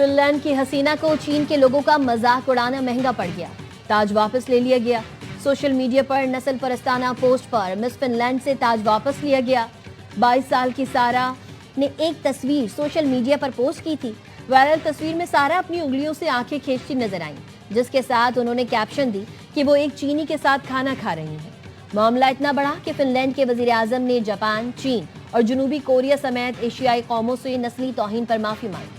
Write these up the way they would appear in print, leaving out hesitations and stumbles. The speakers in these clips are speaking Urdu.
فن لینڈ کی حسینہ کو چین کے لوگوں کا مذاق اڑانا مہنگا پڑ گیا، تاج واپس لے لیا گیا۔ سوشل میڈیا پر نسل پرستانہ پوسٹ پر مس فن لینڈ سے تاج واپس لیا گیا۔ 22 سال کی سارہ نے ایک تصویر سوشل میڈیا پر پوسٹ کی تھی۔ وائرل تصویر میں سارہ اپنی انگلیوں سے آنکھیں کھینچتی نظر آئیں، جس کے ساتھ انہوں نے کیپشن دی کہ وہ ایک چینی کے ساتھ کھانا کھا رہی ہیں۔ معاملہ اتنا بڑا کہ فن لینڈ کے وزیر اعظم نے جاپان، چین اور جنوبی کوریا سمیت ایشیائی قوموں سے نسلی توہین پر معافی مانگی۔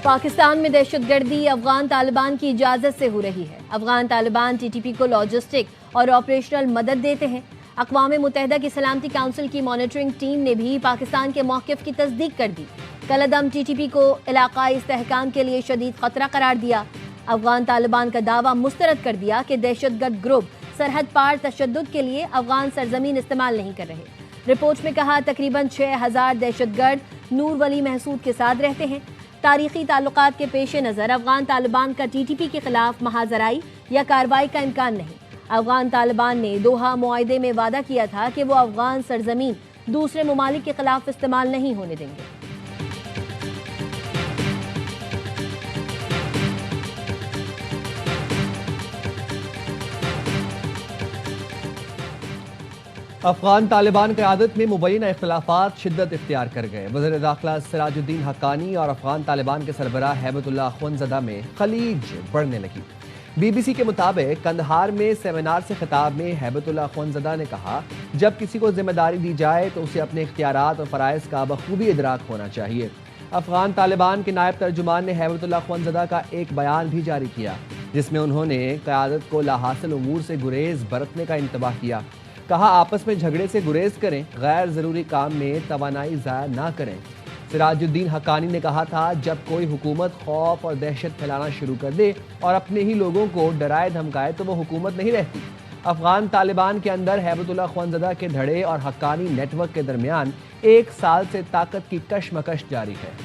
پاکستان میں دہشت گردی افغان طالبان کی اجازت سے ہو رہی ہے۔ Afghan Taliban T T P کو لاجسٹک اور آپریشنل مدد دیتے ہیں۔ اقوام متحدہ کی سلامتی کونسل کی مانیٹرنگ ٹیم نے بھی پاکستان کے موقف کی تصدیق کر دی۔ کل عدم ٹی ٹی پی کو علاقائی استحکام کے لیے شدید خطرہ قرار دیا۔ افغان طالبان کا دعویٰ مسترد کر دیا کہ دہشت گرد گروپ سرحد پار تشدد کے لیے افغان سرزمین استعمال نہیں کر رہے۔ رپورٹ میں کہا تقریباً 6000 دہشت گرد نور ولی محسود کے ساتھ رہتے ہیں۔ تاریخی تعلقات کے پیش نظر افغان طالبان کا ٹی ٹی پی کے خلاف محاذ آرائی یا کارروائی کا امکان نہیں۔ افغان طالبان نے دوحہ معاہدے میں وعدہ کیا تھا کہ وہ افغان سرزمین دوسرے ممالک کے خلاف استعمال نہیں ہونے دیں گے۔ افغان طالبان قیادت میں مبینہ اختلافات شدت اختیار کر گئے۔ وزیر داخلہ سراج الدین حقانی اور افغان طالبان کے سربراہ ہیبت اللہ اخونزادہ میں خلیج بڑھنے لگی۔ بی بی سی کے مطابق قندھار میں سیمینار سے خطاب میں ہیبت اللہ اخونزادہ نے کہا، جب کسی کو ذمہ داری دی جائے تو اسے اپنے اختیارات اور فرائض کا بخوبی ادراک ہونا چاہیے۔ افغان طالبان کے نائب ترجمان نے ہیبت اللہ اخونزادہ کا ایک بیان بھی جاری کیا، جس میں انہوں نے قیادت کو لاحاصل امور سے گریز برتنے کا انتباہ کیا۔ کہا آپس میں جھگڑے سے گریز کریں، غیر ضروری کام میں توانائی ضائع نہ کریں۔ سراج الدین حقانی نے کہا تھا، جب کوئی حکومت خوف اور دہشت پھیلانا شروع کر دے اور اپنے ہی لوگوں کو ڈرائے دھمکائے تو وہ حکومت نہیں رہتی۔ افغان طالبان کے اندر ہیبت اللہ اخونزادہ کے دھڑے اور حقانی نیٹ ورک کے درمیان 1 سال سے طاقت کی کشمکش جاری ہے۔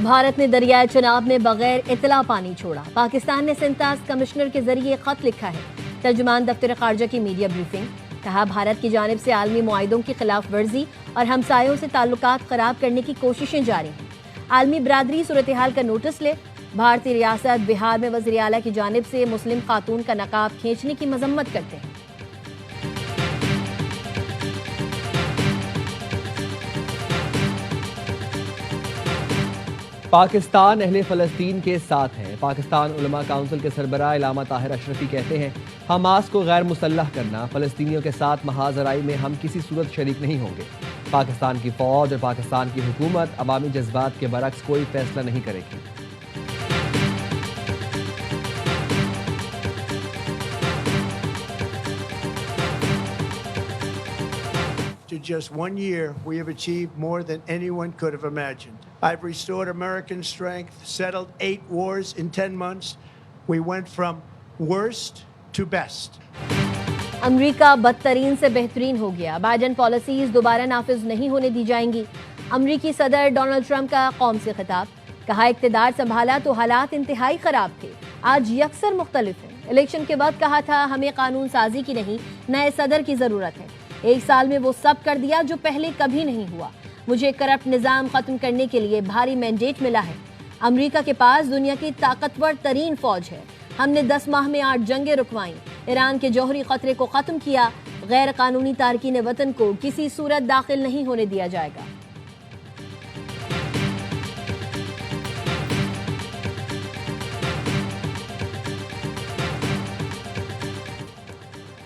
بھارت نے دریائے چناب میں بغیر اطلاع پانی چھوڑا۔ پاکستان نے سنتاز کمشنر کے ذریعے خط لکھا ہے۔ ترجمان دفتر خارجہ کی میڈیا بریفنگ۔ کہا بھارت کی جانب سے عالمی معاہدوں کی خلاف ورزی اور ہمسایوں سے تعلقات خراب کرنے کی کوششیں جاری ہیں۔ عالمی برادری صورتحال کا نوٹس لے۔ بھارتی ریاست بہار میں وزیر اعلیٰ کی جانب سے مسلم خاتون کا نقاب کھینچنے کی مذمت کرتے ہیں۔ پاکستان اہل فلسطین کے ساتھ ہے۔ پاکستان علماء کونسل کے سربراہ علامہ طاہر اشرفی کہتے ہیں، حماس کو غیر مسلح کرنا، فلسطینیوں کے ساتھ محاذ آرائی میں ہم کسی صورت شریک نہیں ہوں گے۔ پاکستان کی فوج اور پاکستان کی حکومت عوامی جذبات کے برعکس کوئی فیصلہ نہیں کرے گی۔ To just 1 year, we have achieved more than anyone could have imagined. I've restored American strength, settled 8 wars in 10 months. We went from worst to best. امریکہ بدترین سے بہترین ہو گیا۔ بائیڈن پالیسیز دوبارہ نافذ نہیں ہونے دی جائیں گی۔ امریکی صدر ڈونلڈ ٹرمپ کا قوم سے خطاب۔ کہا اقتدار سنبھالا تو حالات انتہائی خراب تھے، آج یکسر مختلف ہیں۔ الیکشن کے بعد کہا تھا ہمیں قانون سازی کی نہیں، نئے صدر کی ضرورت ہے۔ 1 سال میں وہ سب کر دیا جو پہلے کبھی نہیں ہوا۔ مجھے کرپٹ نظام ختم کرنے کے لیے بھاری مینڈیٹ ملا ہے۔ امریکہ کے پاس دنیا کی طاقتور ترین فوج ہے۔ ہم نے 10 ماہ میں 8 جنگیں رکوائیں، ایران کے جوہری خطرے کو ختم کیا۔ غیر قانونی تارکین وطن کو کسی صورت داخل نہیں ہونے دیا جائے گا۔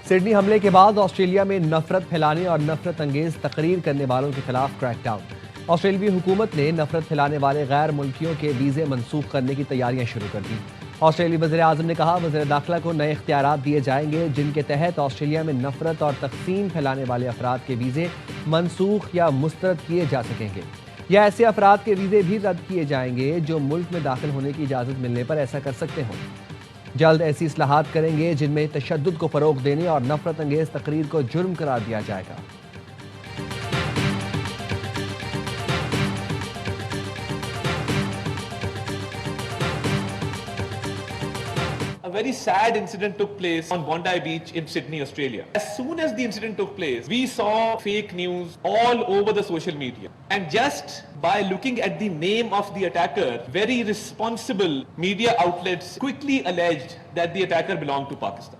سڈنی حملے کے بعد آسٹریلیا میں نفرت پھیلانے اور نفرت انگیز تقریر کرنے والوں کے خلاف کریک ڈاؤن۔ آسٹریلوی حکومت نے نفرت پھیلانے والے غیر ملکیوں کے ویزے منسوخ کرنے کی تیاریاں شروع کر دی۔ آسٹریلی وزیر اعظم نے کہا وزیر داخلہ کو نئے اختیارات دیے جائیں گے جن کے تحت آسٹریلیا میں نفرت اور تقسیم پھیلانے والے افراد کے ویزے منسوخ یا مسترد کیے جا سکیں گے، یا ایسے افراد کے ویزے بھی رد کیے جائیں گے جو ملک میں داخل ہونے کی اجازت ملنے پر ایسا کر سکتے ہوں۔ جلد ایسی اصلاحات کریں گے جن میں تشدد کو فروغ دینے اور نفرت انگیز تقریر کو جرم قرار دیا جائے گا۔ A very sad incident took place on Bondi Beach in Sydney, Australia. As soon as the incident took place, we saw fake news all over the social media. And just by looking at the name of the attacker, very responsible media outlets quickly alleged that the attacker belonged to Pakistan.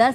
10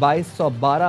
2212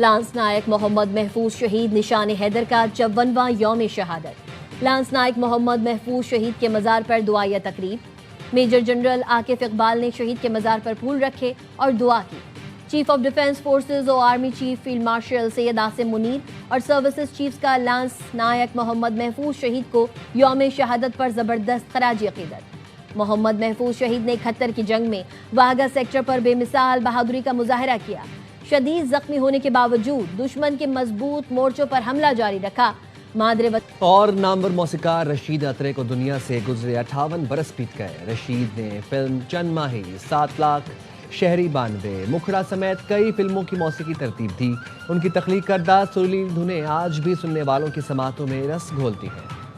lance Naik محمد محفوظ شہید نشان حیدر کا 54واں یوم شہادت۔ لانس نائک محمد محفوظ شہید کے مزار پر دعائیہ تقریب۔ میجر جنرل عاکف اقبال نے شہید کے مزار پر پھول رکھے اور دعا کی۔ چیف آف ڈیفنس فورسز اور army chief field marshal Syed Asim Munir اور سروسز چیفز کا لانس نائک محمد محفوظ شہید کو یوم شہادت پر زبردست خراج عقیدت۔ محمد محفوظ شہید نے 71 کی جنگ میں واہگہ سیکٹر پر بے مثال بہادری کا مظاہرہ کیا۔ شدید زخمی ہونے کے باوجود دشمن کے مضبوط مورچوں پر حملہ جاری رکھا۔ مادر وطن اور نامور موسیقار رشید اترے کو دنیا سے گزرے 58 برس بیت گئے۔ رشید نے فلم چند ماہی، 7 لاکھ، شہری 92، مکھڑا سمیت کئی فلموں کی موسیقی ترتیب دی۔ ان کی تخلیق کردہ سریلی دھنیں آج بھی سننے والوں کی سماعتوں میں رس گھولتی ہیں۔